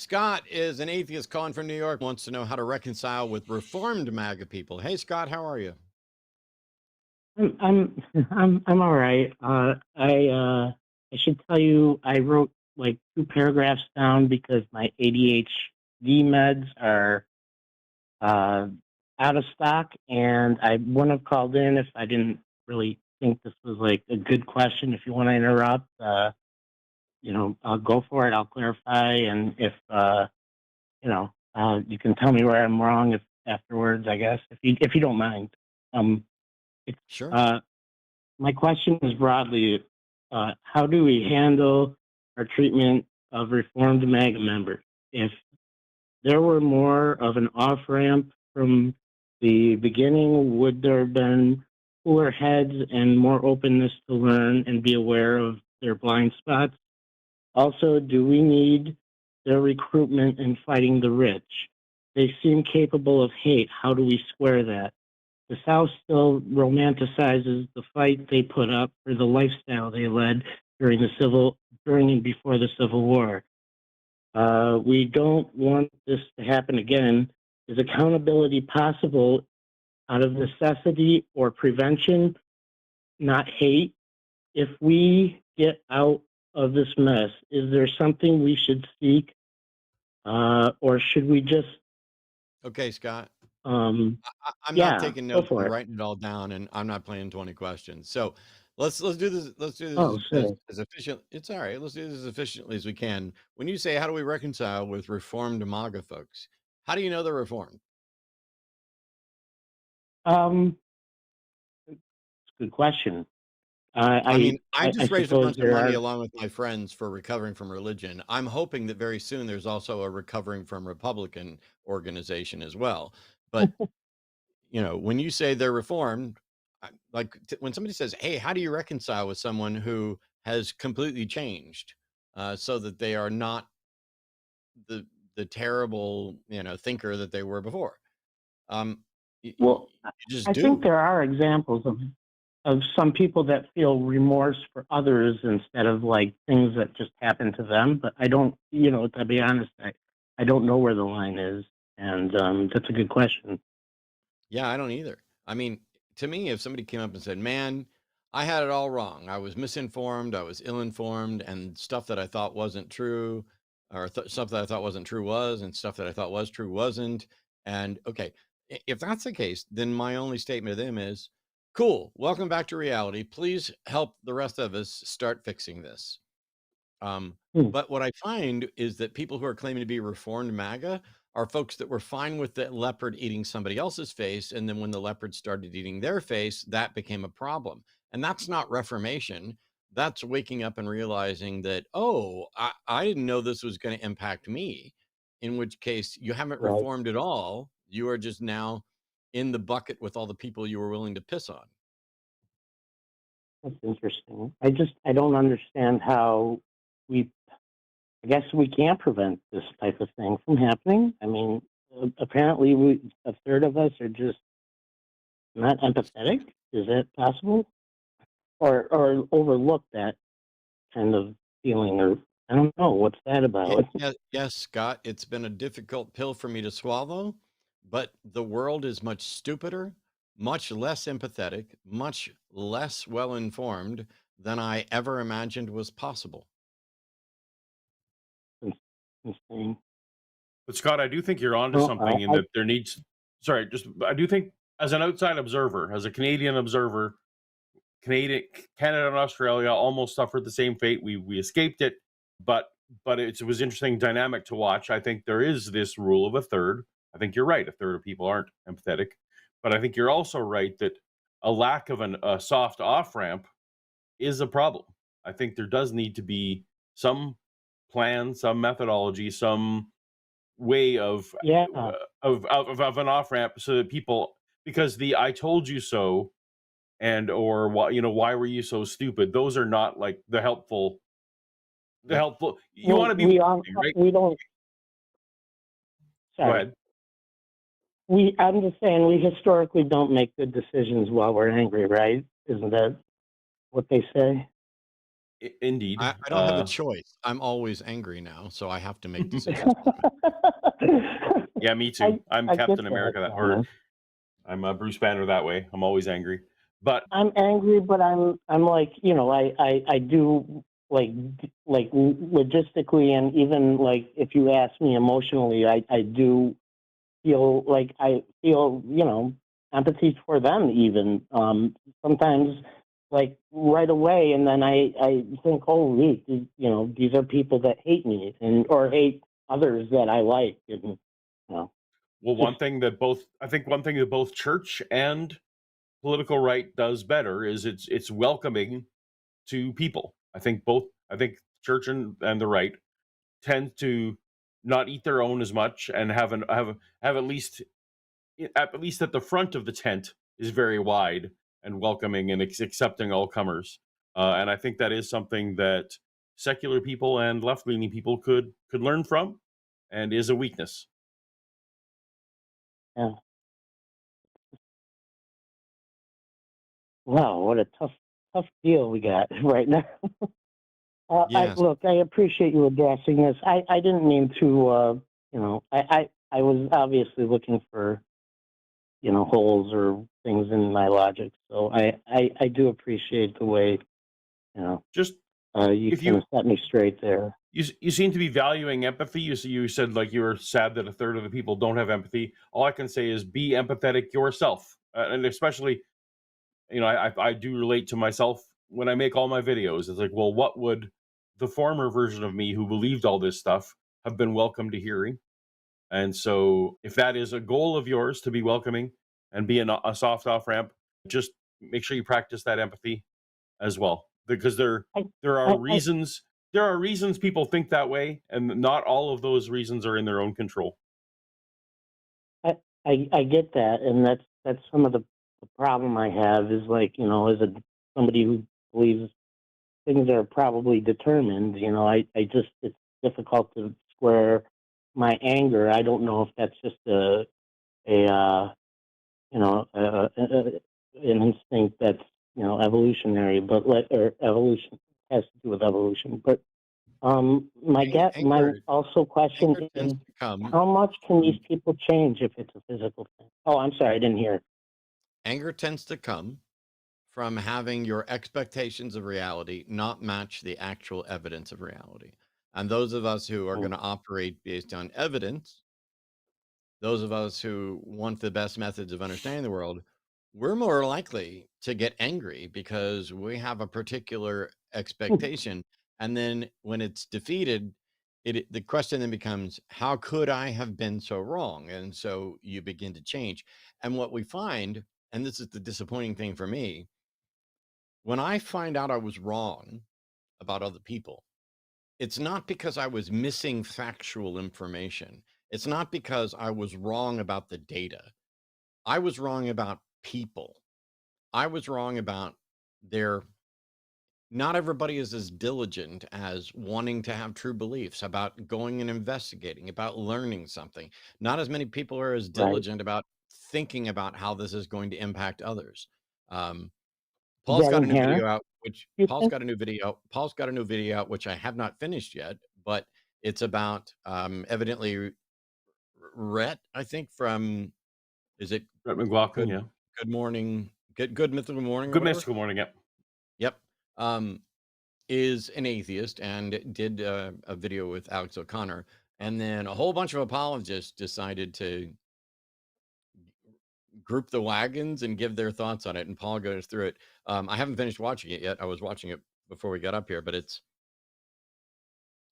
Scott is an atheist calling from New York, wants to know how to reconcile with Reformed MAGA people. Hey, Scott, how are you? I'm all right. I should tell you I wrote like two paragraphs down because my ADHD meds are uh, out of stock, and I wouldn't have called in if I didn't really think this was like a good question. If you want to interrupt, I'll go for it. I'll clarify, and if you can tell me where I'm wrong if afterwards, I guess, if you don't mind. Um, it's Sure. My question is broadly, how do we handle our treatment of Reformed MAGA members? If there were more of an off ramp from the beginning, would there have been cooler heads and more openness to learn and be aware of their blind spots? Also, do we need their recruitment in fighting the rich? They seem capable of hate. How do we square that? The South still romanticizes the fight they put up for the lifestyle they led during and before the Civil War. We don't want this to happen again. Is accountability possible out of necessity or prevention, not hate? If we get out of this mess, is there something we should seek, or should we just? Okay, Scott. Um, I'm not yeah, taking go notes. I'm for it. writing it all down, and I'm not playing 20 questions. So let's do this. Let's do Oh, this sure. as efficient. It's all right. Let's do this as efficiently as we can. When you say how do we reconcile with Reformed MAGA folks, how do you know they're Reformed? Um, Good question. I mean, I I just raised a suppose bunch of there money are. along with my friends for recovering from religion. I'm hoping that very soon there's also a recovering from Republican organization as well. But when you say they're reformed, when somebody says, "Hey, how do you reconcile with someone who has completely changed, so that they are not the terrible thinker that they were before?" You Well, just I think do. there are examples of some people that feel remorse for others instead of like things that just happen to them. But I don't, to be honest, I don't know where the line is, and that's a good question. Yeah, I don't either. I mean, to me, if somebody came up and said, "Man, I had it all wrong. I was misinformed. I was ill-informed, and stuff that I thought wasn't true, or stuff that I thought wasn't true was, and stuff that I thought was true wasn't." And okay, if that's the case, then my only statement to them is, "Cool. Welcome back to reality. Please help the rest of us start fixing this." Um, Hmm. but what I find is that people who are claiming to be reformed MAGA are folks that were fine with the leopard eating somebody else's face. And then when the leopard started eating their face, that became a problem. And that's not reformation. That's waking up and realizing that, oh, I didn't know this was going to impact me, in which case you haven't Right. reformed at all. You are just now in the bucket with all the people you were willing to piss on. That's interesting. I don't understand how we. I guess we can't prevent this type of thing from happening. I mean, apparently, a third of us are just not empathetic. Is that possible? Or overlook that kind of feeling, or I don't know what's that about. Yes, Scott, it's been a difficult pill for me to swallow, but the world is much stupider, much less empathetic, much less well informed than I ever imagined was possible. It's insane. But Scott, I do think you're onto Well, something in that there needs. Sorry, just I do think as an outside observer, as a Canadian observer, Canada and Australia almost suffered the same fate. We escaped it, but it was interesting dynamic to watch. I think there is this rule of a third. I think you're right. A third of people aren't empathetic, but I think you're also right that a lack of a soft off ramp is a problem. I think there does need to be some plan, some methodology, some way of yeah, an off ramp so that people, because the "I told you so" and or why were you so stupid, those are not like the helpful. You well, want to be listening, right? we don't. Go Sorry, ahead. I'm just saying we historically don't make good decisions while we're angry, right? Isn't that what they say? Indeed. I don't have a choice. I'm always angry now, so I have to make decisions that way. Yeah, me I too. I'm I get Captain that, America that, or Thomas. I'm Bruce Banner that way. I'm always angry. But I'm angry, but I'm like, I do like logistically, and even like if you ask me emotionally, I do feel like I feel, empathy for them even. Sometimes like right away, and then I think, oh, these are people that hate me and or hate others that I like, and well, just I think one thing that both church and political right does better is it's welcoming to people. I think church and the right tend to not eat their own as much and have at least at the front of the tent is very wide and welcoming and accepting all comers. And I think that is something that secular people and left leaning people could learn from, and is a weakness. yeah. Wow, what a tough deal we got right now. I Yes. look, I appreciate you addressing this. I didn't mean to. I was obviously looking for holes or things in my logic. So I do appreciate the way you know Just you if kind of you set me straight there. you seem to be valuing empathy. You said like you were sad that a third of the people don't have empathy. All I can say is be empathetic yourself, and especially I do relate to myself when I make all my videos. It's like, well, what would the former version of me who believed all this stuff have been welcome to hearing? And so, if that is a goal of yours to be welcoming and be a soft off ramp, just make sure you practice that empathy as well, because I there are I I, reasons people think that way, and not all of those reasons are in their own control. I get that, and that's some of the problem I have is like as somebody who believes things are probably determined. I just it's difficult to square my anger. I don't know if that's just a you know, an instinct that's evolutionary, but or evolution has to do with evolution. But my Anger also question anger is, tends to come how much can these from people change if it's a physical thing? Oh, I'm sorry, I didn't hear. anger tends to come from having your expectations of reality not match the actual evidence of reality. And those of us who are going Mm, to operate based on evidence, those of us who want the best methods of understanding the world, we're more likely to get angry because we have a particular expectation. And then when it's defeated, the question then becomes, how could I have been so wrong? And so you begin to change. And what we find, and this is the disappointing thing for me, when I find out I was wrong about other people, it's not because I was missing factual information. It's not because I was wrong about the data. I was wrong about people. I was wrong about their not everybody is as diligent as wanting to have true beliefs about going and investigating, about learning something. Not as many people are as right. diligent about thinking about how this is going to impact others. Um, Is Paul's that got a new inherent, video out, which you Paul's think? got a new video. Paul's got a new video out, which I have not finished yet, but it's about evidently Rhett, I think from is it Brett McLaughlin, good yeah. good morning, good mythical morning or Good whatever? mystical morning, yeah. Yep. Um, is an atheist and did a video with Alex O'Connor. And then a whole bunch of apologists decided to group the wagons and give their thoughts on it. And Paul goes through it. I haven't finished watching it yet. I was watching it before we got up here, but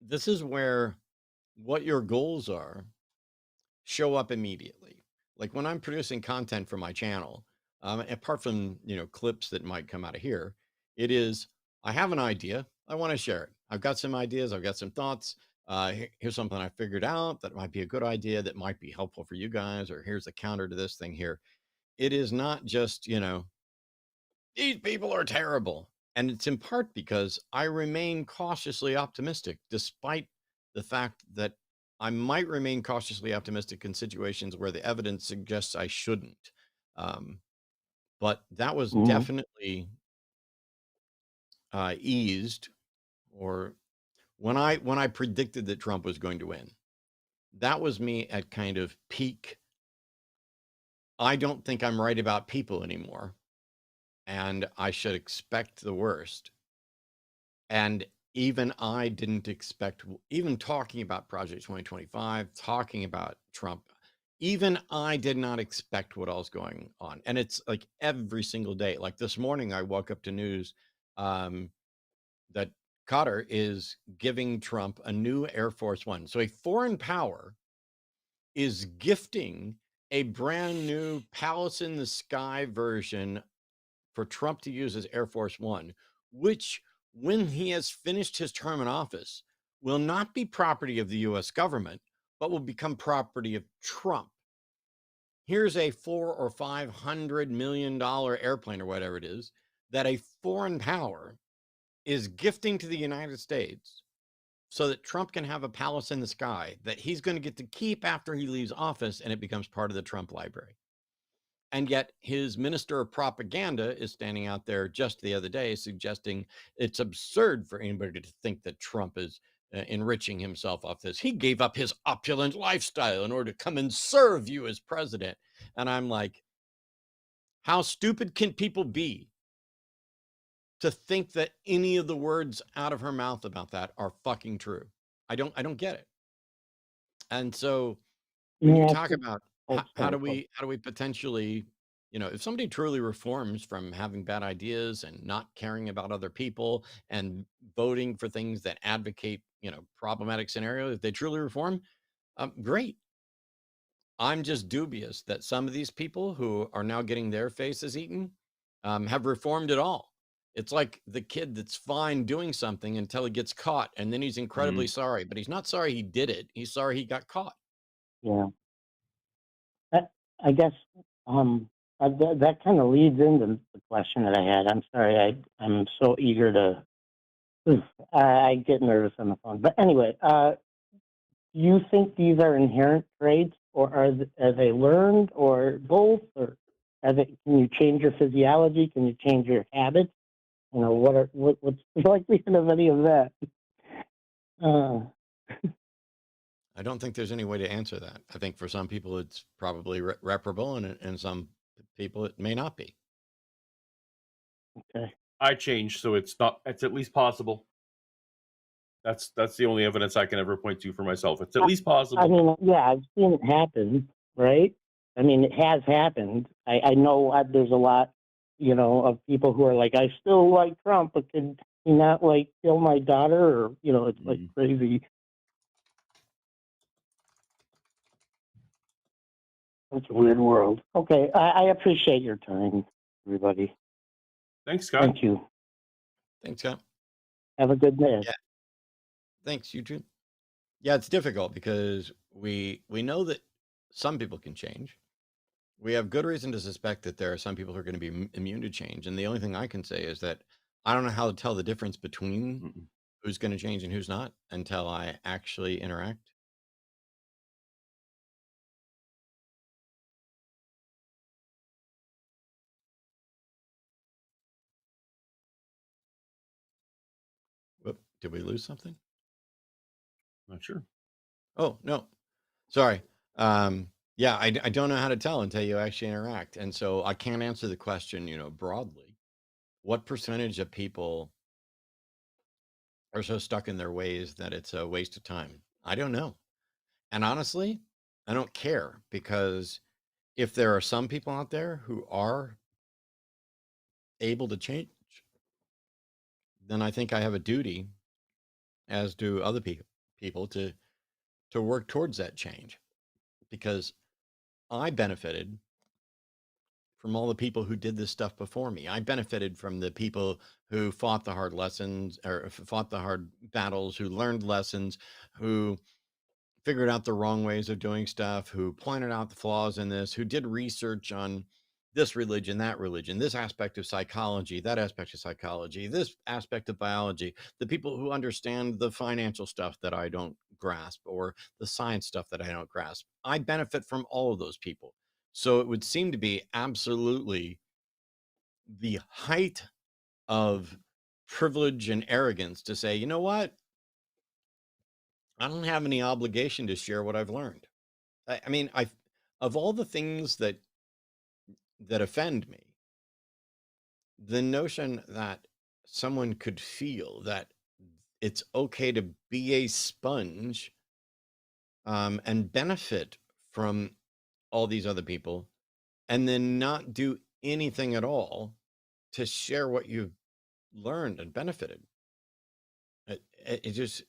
this is where what your goals are show up immediately. Like when I'm producing content for my channel, apart from clips that might come out of here, it is I have an idea, I want to share it. I've got some ideas, I've got some thoughts. Here's something I figured out that might be a good idea that might be helpful for you guys, or here's a counter to this thing here. It is not just these people are terrible. And it's in part because I remain cautiously optimistic, despite the fact that I might remain cautiously optimistic in situations where the evidence suggests I shouldn't. Um, but that was Hmm. definitely eased or when I predicted that Trump was going to win, that was me at kind of peak. I don't think I'm right about people anymore, and I should expect the worst. And even I didn't expect, even talking about Project 2025, talking about Trump, even I did not expect what else going on. And it's like every single day. Like this morning, I woke up to news that Qatar is giving Trump a new Air Force One. So a foreign power is gifting a brand new palace in the sky version for Trump to use as Air Force One, which, when he has finished his term in office, will not be property of the US government, but will become property of Trump. Here's a $400 or $500 million airplane or whatever it is that a foreign power is gifting to the United States so that Trump can have a palace in the sky that he's going to get to keep after he leaves office, and it becomes part of the Trump library. And yet his minister of propaganda is standing out there just the other day suggesting it's absurd for anybody to think that Trump is enriching himself off this. He gave up his opulent lifestyle in order to come and serve you as president. And I'm like, how stupid can people be to think that any of the words out of her mouth about that are fucking true? I don't get it. And so when you Yeah, talk about how sorry. do we potentially, if somebody truly reforms from having bad ideas and not caring about other people and voting for things that advocate, problematic scenarios, if they truly reform, great. I'm just dubious that some of these people who are now getting their faces eaten have reformed at all. It's like the kid that's fine doing something until he gets caught, and then he's incredibly sorry, but he's not sorry he did it. He's sorry he got caught. Yeah. I guess that kind of leads into the question that I had. I'm sorry, I'm so eager to. I get nervous on the phone, but anyway, do you think these are inherent traits, or are they learned, or both, or can you change your physiology? Can you change your habits? What's the likelihood of any of that? I don't think there's any way to answer that. I think for some people it's probably reparable, and some people it may not be. Okay. I changed, so it's not. It's at least possible. That's the only evidence I can ever point to for myself. It's at least possible. I mean, yeah, I've seen it happen, right? I mean, it has happened. I know there's a lot, of people who are like, I still like Trump, but could he not kill my daughter? Or it's like crazy. It's a weird world. Okay, I appreciate your time, everybody. Thanks, Scott. Thank you. Thanks, Scott. Have a good day. Yeah. Thanks, you too. Yeah, it's difficult because we know that some people can change. We have good reason to suspect that there are some people who are going to be immune to change. And the only thing I can say is that I don't know how to tell the difference between who's going to change and who's not until I actually interact. Whoop, did we lose something? Not sure. Oh, no. Sorry. Yeah, I don't know how to tell until you actually interact. And so I can't answer the question, broadly. What percentage of people are so stuck in their ways that it's a waste of time? I don't know. And honestly, I don't care, because if there are some people out there who are able to change, then I think I have a duty, as do other people, to work towards that change, because I benefited from all the people who did this stuff before me. I benefited from the people who fought the hard lessons, or fought the hard battles, who learned lessons, who figured out the wrong ways of doing stuff, who pointed out the flaws in this, who did research on this religion, that religion, this aspect of psychology, that aspect of psychology, this aspect of biology, the people who understand the financial stuff that I don't grasp, or the science stuff that I don't grasp. I benefit from all of those people. So it would seem to be absolutely the height of privilege and arrogance to say, you know what? I don't have any obligation to share what I've learned. I mean, of all the things that offend me, the notion that someone could feel that it's okay to be a sponge and benefit from all these other people and then not do anything at all to share what you've learned and benefited. It just,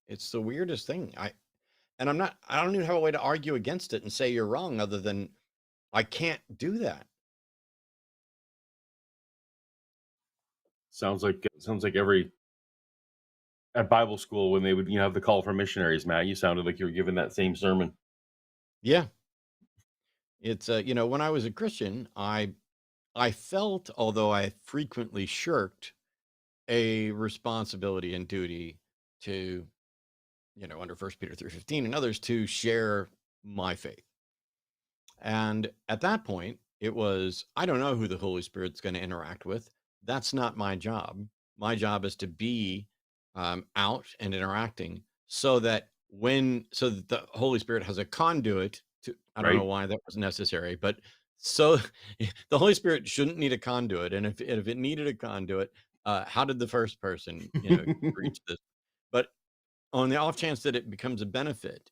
it's the weirdest thing. I don't even have a way to argue against it and say you're wrong other than I can't do that. Sounds like every at Bible school when they would have the call for missionaries. Matt, you sounded like you were giving that same sermon. Yeah. It's, when I was a Christian, I felt, although I frequently shirked a responsibility and duty to, under First Peter 3:15 and others to share my faith. And at that point, it was, I don't know who the Holy Spirit's going to interact with. That's not my job. My job is to be out and interacting so that the Holy Spirit has a conduit to, I don't know Right? why that was necessary, but so the Holy Spirit shouldn't need a conduit. And if it needed a conduit, how did the first person, reach this? But on the off chance that it becomes a benefit,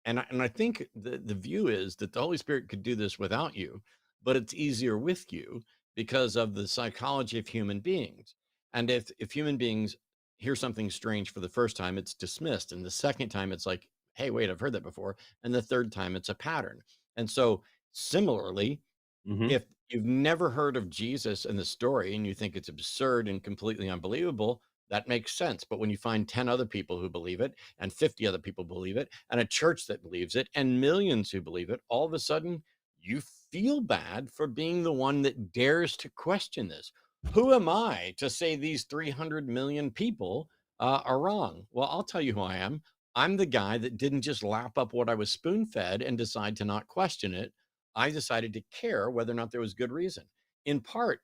and I think the view is that the Holy Spirit could do this without you, but it's easier with you because of the psychology of human beings. And if human beings hear something strange for the first time, it's dismissed, and the second time it's like, hey, wait, I've heard that before, and the third time it's a pattern. And so similarly, Hmm. if you've never heard of Jesus and the story and you think it's absurd and completely unbelievable, that makes sense. But when you find 10 other people who believe it and 50 other people believe it and a church that believes it and millions who believe it, all of a sudden you feel bad for being the one that dares to question this. Who am I to say these 300 million people are wrong? Well, I'll tell you who I am. I'm the guy that didn't just lap up what I was spoon fed and decide to not question it. I decided to care whether or not there was good reason, in part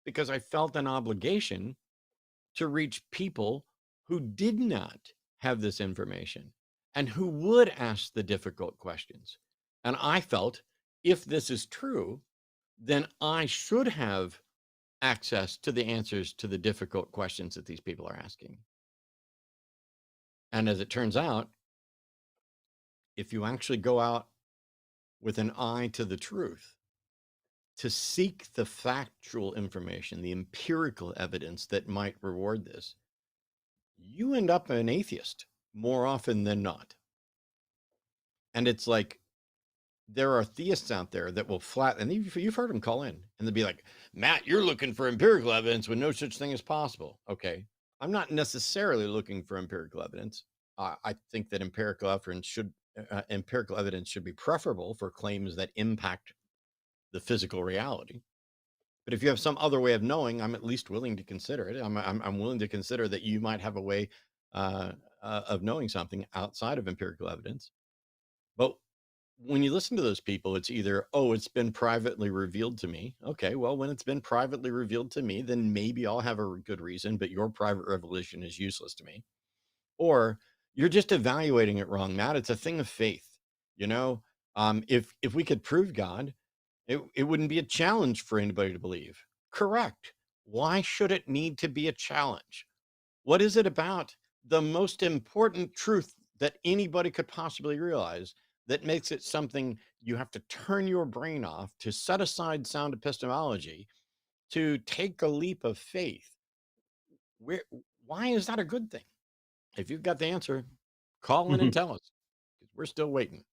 because I felt an obligation to reach people who did not have this information and who would ask the difficult questions. And I felt if this is true, then I should have access to the answers to the difficult questions that these people are asking. And as it turns out, if you actually go out with an eye to the truth, to seek the factual information, the empirical evidence that might reward this, you end up an atheist more often than not. And it's like there are theists out there that will and you've heard them call in and they'll be like, Matt, you're looking for empirical evidence when no such thing is possible. Okay. I'm not necessarily looking for empirical evidence. I think that empirical evidence should be preferable for claims that impact the physical reality. But if you have some other way of knowing, I'm at least willing to consider it. I'm willing to consider that you might have a way of knowing something outside of empirical evidence. But when you listen to those people, it's either, oh, it's been privately revealed to me. Okay, well, when it's been privately revealed to me, then maybe I'll have a good reason, but your private revelation is useless to me. Or you're just evaluating it wrong, Matt. It's a thing of faith. You know, if we could prove God, it wouldn't be a challenge for anybody to believe. Correct. Why should it need to be a challenge? What is it about the most important truth that anybody could possibly realize that makes it something you have to turn your brain off to set aside sound epistemology to take a leap of faith? Where, why is that a good thing? If you've got the answer, call in and tell us. 'Cause we're still waiting.